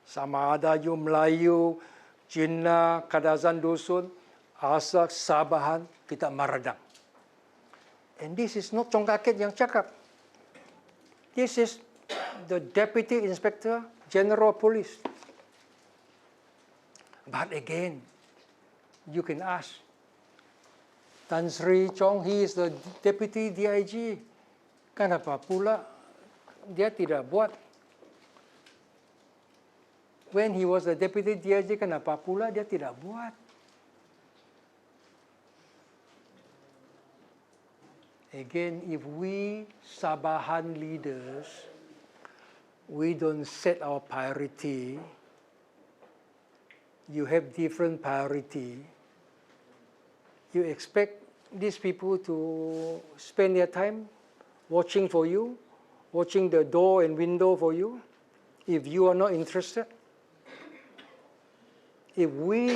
[SPEAKER 1] Sama ada you Melayu, Cina, Kadazan Dusun, asal Sabahan, kita meredang. And this is not Chong Kaket yang cakap. This is the Deputy Inspector General of Police. But again, you can ask, Tan Sri Chong, he is the Deputy DIG. Kenapa pula dia tidak buat? When he was the Deputy DIG, kenapa pula dia tidak buat? Again, if we Sabahan leaders, we don't set our priority, you have different priority, you expect these people to spend their time watching for you, watching the door and window for you, if you are not interested? If we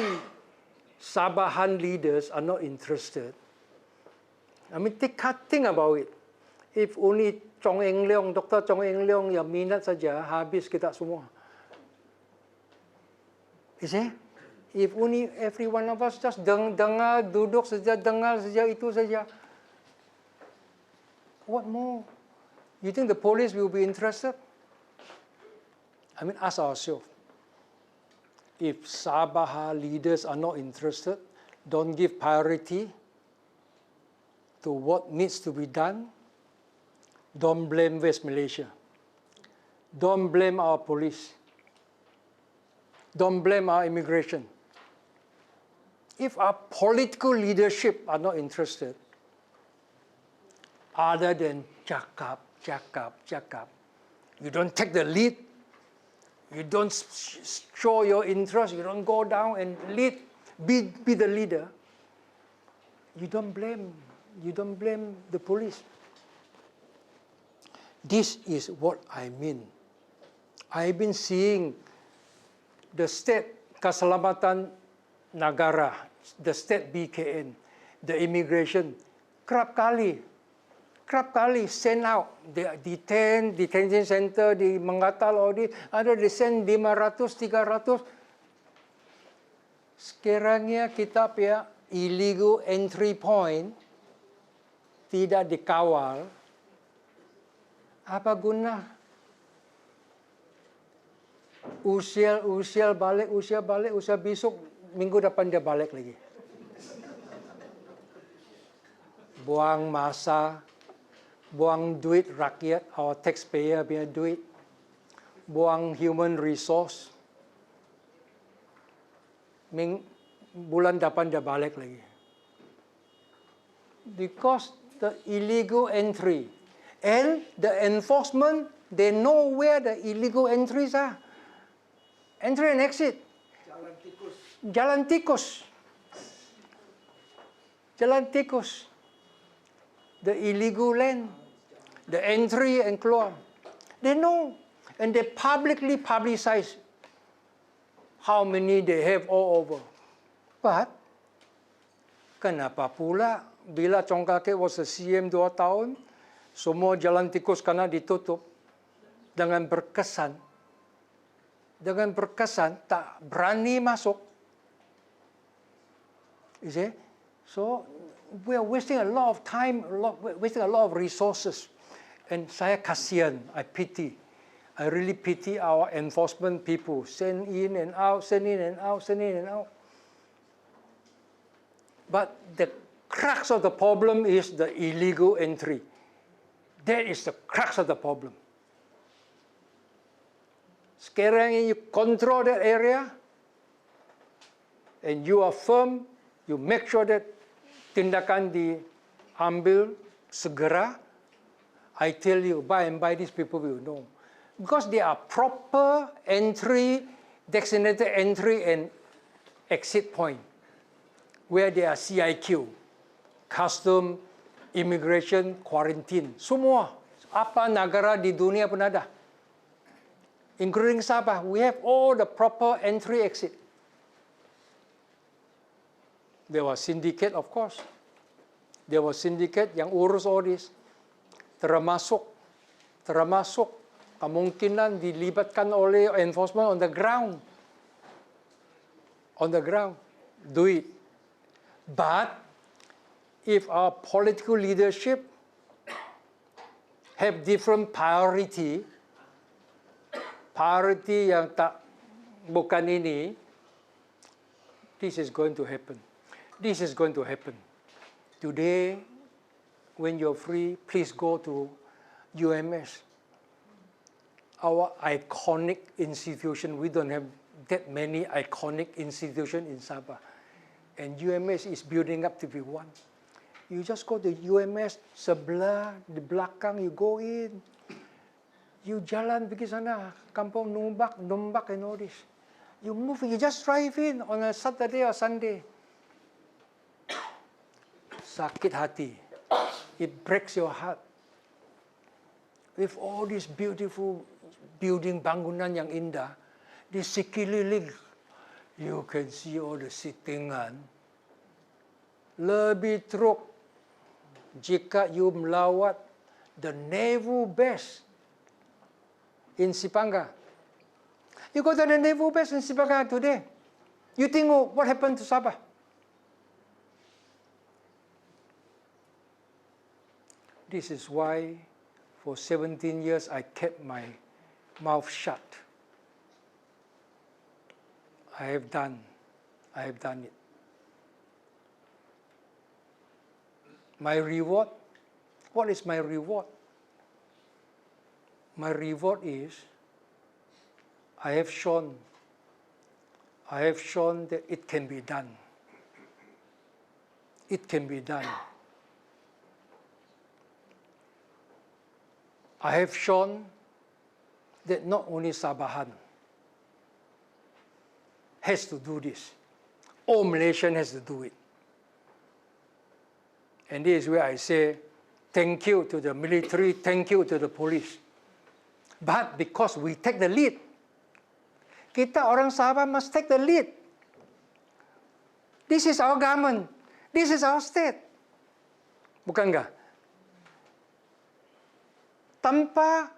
[SPEAKER 1] Sabahan leaders are not interested, I mean, think about it. If only Chong Eng Leong, Dr. Chong Eng Leong yang minat saja, habis kita semua. You see? If only every one of us just dengar, duduk saja, dengar saja, itu saja. What more? You think the police will be interested? I mean, ask ourselves. If Sabah leaders are not interested, don't give priority to what needs to be done, don't blame West Malaysia. Don't blame our police. Don't blame our immigration. If our political leadership are not interested, other than cakap, you don't take the lead, you don't show your interest, you don't go down and lead, be the leader, you don't blame the police. This is what I mean. I've been seeing the state keselamatan negara, the state BKN, the immigration, kerap kali send out, they detention center, di mengatal audit, ada di send 500, 300. Sekiranya kita punya illegal entry point tidak dikawal, apa guna? Usia balik, besok, minggu depan dia balik lagi. Buang masa, buang duit rakyat, our taxpayer punya duit, buang human resource. Bulan depan dia balik lagi. Because the illegal entry and the enforcement, they know where the illegal entries are. Entry and exit. Jalan tikus. Jalan tikus. The illegal land. The entry and keluar. They know. And they publicly publicize how many they have all over. But, kenapa pula bila Chong kakek was a CM 2 tahun, semua jalan tikus kena ditutup dengan berkesan. Dengan berkesan, tak berani masuk. You see? So, we are wasting a lot of time, wasting a lot of resources. And saya kasihan, I pity. I really pity our enforcement people. Send in and out, send in and out, send in and out. But the crux of the problem is the illegal entry. That is the crux of the problem. Sekarang you control that area, and you are firm, you make sure that tindakan diambil segera. I tell you, by and by these people will know. Because they are proper entry, designated entry and exit point, where they are CIQ, custom, immigration, quarantine, semua. Apa negara di dunia pun ada. Including Sabah, we have all the proper entry exit. There was syndicate, of course. There was syndicate yang urus all this. Termasuk kemungkinan dilibatkan oleh enforcement on the ground. On the ground. Do it. But if our political leadership have different priority yang tak bukan ini, this is going to happen. This is going to happen. Today, when you're free, please go to UMS. Our iconic institution, we don't have that many iconic institutions in Sabah. And UMS is building up to be one. You just go to UMS, sebelah, di belakang, you go in. You jalan pergi sana, kampung Numbak and all this. You move, you just drive in on a Saturday or Sunday. Sakit hati. It breaks your heart. With all this beautiful building, bangunan yang indah, di sekeliling, you can see all the sittingan. Lebih teruk jika you melawat the naval base in Sipangga. You go to the naval base in Sipangga today. You think, oh, what happened to Sabah? This is why for 17 years I kept my mouth shut. I have done it. My reward, what is my reward? My reward is I have shown that it can be done. It can be done. I have shown that not only Sabahan has to do this, all Malaysian has to do it. And this is where I say, thank you to the military, thank you to the police. But because we take the lead, kita orang Sabah must take the lead. This is our government. This is our state. Bukan enggak? Tanpa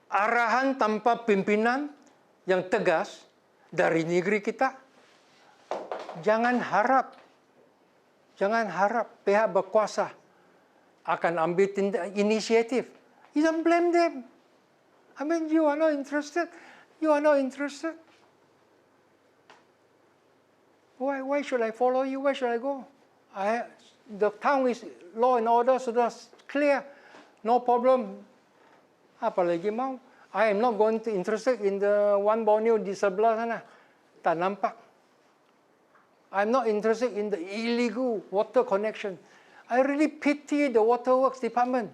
[SPEAKER 1] arahan, tanpa pimpinan yang tegas dari negeri kita, jangan harap pihak berkuasa akan ambil inisiatif. You don't blame them. I mean, you are not interested. You are not interested. Why should I follow you? Where should I go? The town is law and order, sudah clear. No problem. Apalagi mau? I am not going to interested in the one Borneo di sebelah sana. Tak nampak. I'm not interested in the illegal water connection. I really pity the waterworks department.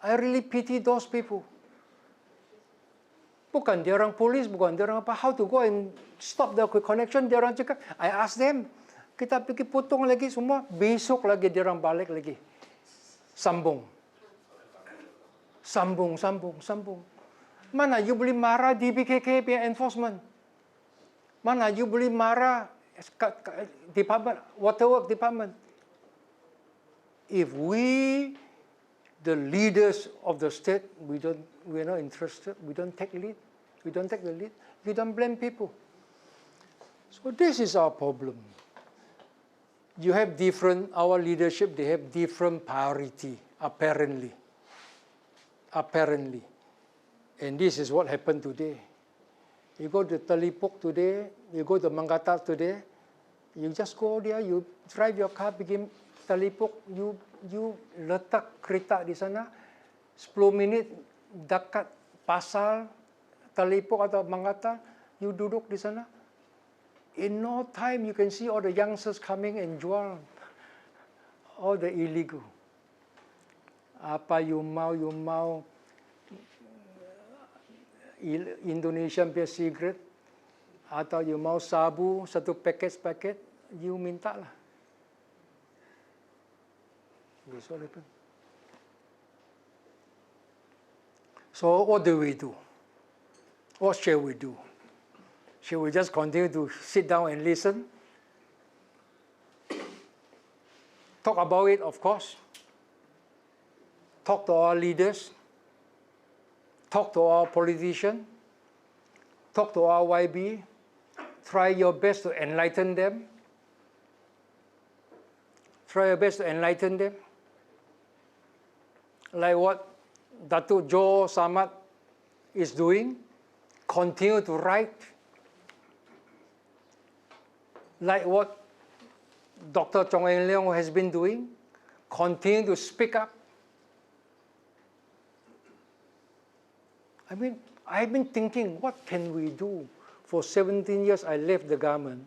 [SPEAKER 1] I really pity those people. Bukan dia orang polis, bukan dia orang apa. How to go and stop the connection? Dia orang cakap, I ask them, Kita pergi potong lagi semua, besok lagi dirang balik lagi. Sambung. Sambung. Mana you boleh marah DBKK punya enforcement? Mana you boleh marah department, waterwork department? If we, the leaders of the state, we're not interested, we don't take the lead, we don't blame people. So this is our problem. You have our leadership, they have different priority, apparently. And this is what happened today. You go to Telipok today, you go to Mangata today, you just go there, you drive your car, begin Telipok, you letak kereta di sana, 10 minit dekat pasar Telipok atau Mangata, you duduk di sana. In no time, you can see all the youngsters coming and jual all the illegal. Apa you mau Indonesian punya cigarette atau you mau sabu satu paket, you minta lah. That's what happened. So what do we do? What shall we do? Shall we just continue to sit down and listen? Talk about it, of course. Talk to our leaders. Talk to our politicians. Talk to our YB. Try your best to enlighten them. Like what Datuk Joe Samad is doing. Continue to write. Like what Dr. Chong Leong has been doing, continue to speak up. I mean, I've been thinking, what can we do? For 17 years, I left the government.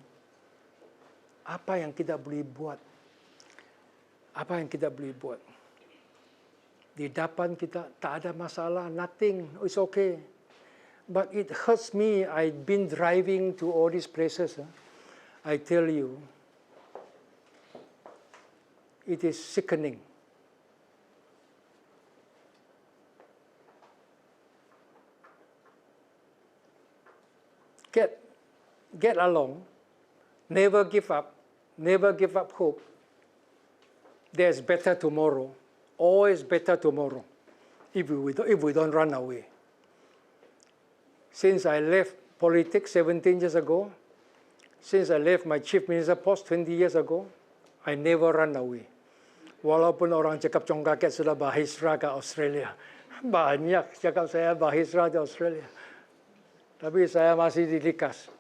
[SPEAKER 1] Apa yang kita boleh buat? Di depan kita tak ada masalah, nothing, it's okay. But it hurts me. I've been driving to all these places. I tell you, it is sickening. Get along, never give up hope. There's better tomorrow, always better tomorrow, if we don't run away. Since I left politics 17 years ago, since I left my Chief Minister post 20 years ago, I never run away. Walaupun orang cakap Chong kakek sudah berhijrah ke Australia. Banyak cakap saya berhijrah ke Australia. Tapi saya masih di Likas.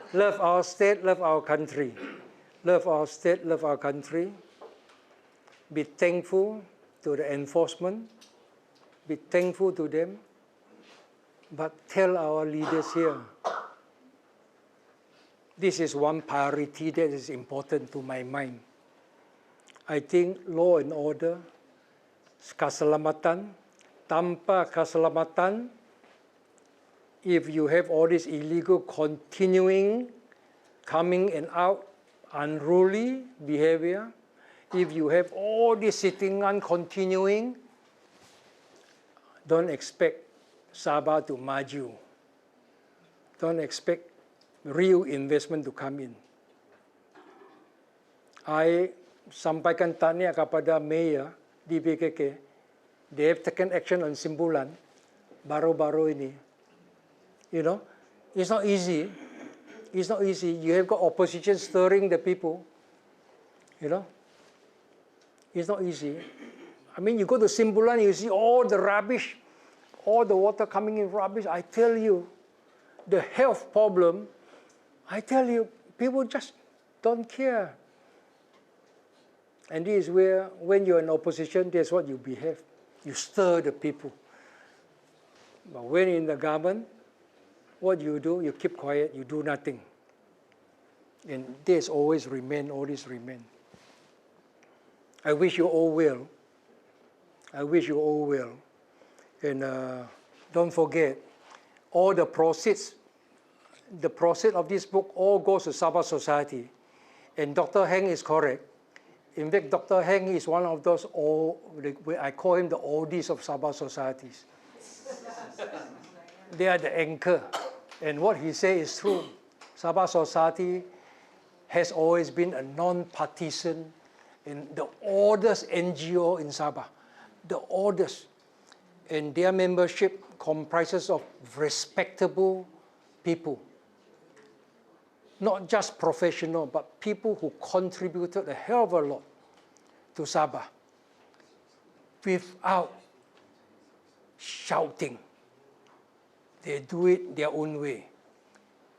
[SPEAKER 1] Love our state, love our country. Love our state, love our country. Be thankful to the enforcement. Be thankful to them. But tell our leaders here, this is one priority that is important to my mind. I think law and order, keselamatan, tanpa keselamatan, if you have all this illegal continuing, coming and out, unruly behavior, if you have all this sitting on continuing, don't expect Sabah to maju. Don't expect real investment to come in. I sampaikan tanya kepada Mayor di BKK, they have taken action on Simbulan baru-baru ini. You know, it's not easy. It's not easy. You have got opposition stirring the people. You know, it's not easy. I mean, you go to Simbulan, you see all the rubbish, all the water coming in rubbish. I tell you, the health problem, I tell you, people just don't care. And this is where, when you're in opposition, that's what you behave. You stir the people. But when in the government, what you do, you keep quiet, you do nothing. And this always remain, always remain. I wish you all well. I wish you all well. And don't forget, all the proceeds the proceeds of this book all goes to Sabah society. And Dr. Heng is correct. In fact, Dr. Heng is one of those, I call him the oldies of Sabah societies. They are the anchor. And what he says is true. Sabah society has always been a non-partisan and the oldest NGO in Sabah. The oldest. And their membership comprises of respectable people. Not just professional, but people who contributed a hell of a lot to Sabah without shouting. They do it their own way.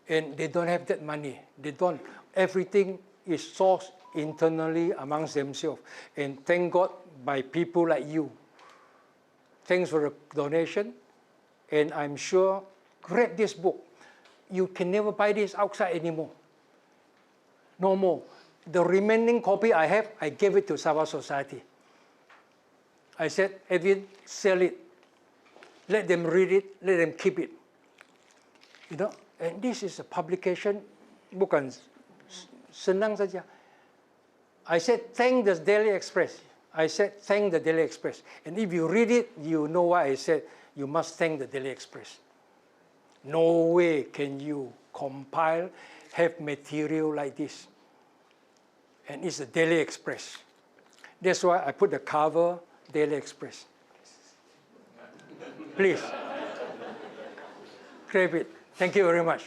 [SPEAKER 1] And they don't have that money. They don't. Everything is sourced internally amongst themselves. And thank God by people like you. Thanks for the donation. And I'm sure, grab this book. You can never buy this outside anymore. No more. The remaining copy I have, I gave it to Sabah Society. I said, Edwin, sell it. Let them read it, let them keep it. You know, and this is a publication, bukan senang saja. I said, thank the Daily Express. I said, thank the Daily Express. And if you read it, you know why I said, you must thank the Daily Express. No way can you compile, have material like this. And it's the Daily Express. That's why I put the cover, Daily Express. Please, grab it. Thank you very much.